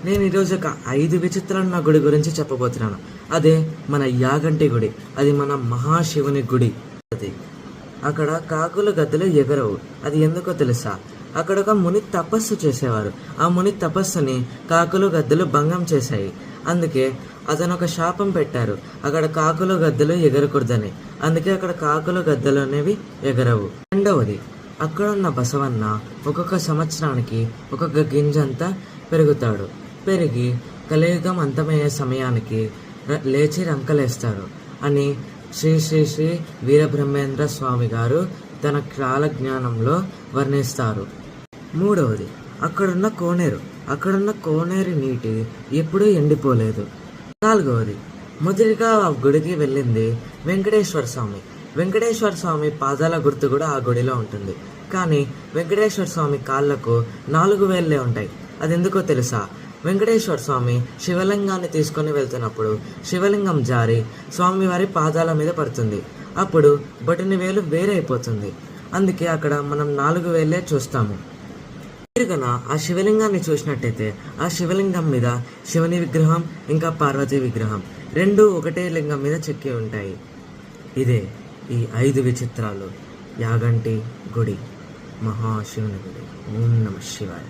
నేను ఈరోజు ఒక 5 విచిత్రాల గుడి గురించి చెప్పబోతున్నాను. అదే మన యాగంటి గుడి. అది మన మహాశివుని గుడి. అది అక్కడ కాకులు గద్దలు ఎగరవు. అది ఎందుకో తెలుసా? అక్కడ ఒక ముని తపస్సు చేసేవారు. ఆ ముని తపస్సుని కాకులు గద్దలు భంగం చేశాయి. అందుకే అతను ఒక శాపం పెట్టారు, అక్కడ కాకులు గద్దలు ఎగరకూడదని. అందుకే అక్కడ కాకులు గద్దలు అనేవి ఎగరవు. రెండవది, అక్కడున్న బసవన్న ఒక్కొక్క సంవత్సరానికి ఒక్కొక్క గింజంతా పెరుగుతాడు. పెరిగి కలియుగం అంతమయ్యే సమయానికి లేచి రంకలేస్తారు అని శ్రీ శ్రీ శ్రీ వీరబ్రహ్మేంద్ర స్వామి గారు తన కాల జ్ఞానంలో వర్ణిస్తారు. మూడవది, అక్కడున్న కోనేరు నీటి ఎప్పుడూ ఎండిపోలేదు. నాలుగవది, మొదటిగా ఆ గుడికి వెళ్ళింది వెంకటేశ్వర స్వామి. వెంకటేశ్వర స్వామి పాదాల గుర్తు కూడా ఆ గుడిలో ఉంటుంది. కానీ వెంకటేశ్వర స్వామి కాళ్ళకు 4 వేళ్ళే ఉంటాయి. అది ఎందుకో తెలుసా? వెంకటేశ్వర స్వామి శివలింగాన్ని తీసుకొని వెళ్తున్నప్పుడు శివలింగం జారి స్వామివారి పాదాల మీద పడుతుంది. అప్పుడు బొటని వేలు వేరే అయిపోతుంది. అందుకే అక్కడ మనం 4 వేళ్ళే చూస్తాము. మీరు కనుక ఆ శివలింగాన్ని చూసినట్టయితే ఆ శివలింగం మీద శివుని విగ్రహం ఇంకా పార్వతీ విగ్రహం 2 ఒకటే లింగం మీద చెక్కి ఉంటాయి. ఇదే ఈ 5 విచిత్రాలు యాగంటి గుడి, మహాశివుని గుడి. ఓం నమః శివాయ.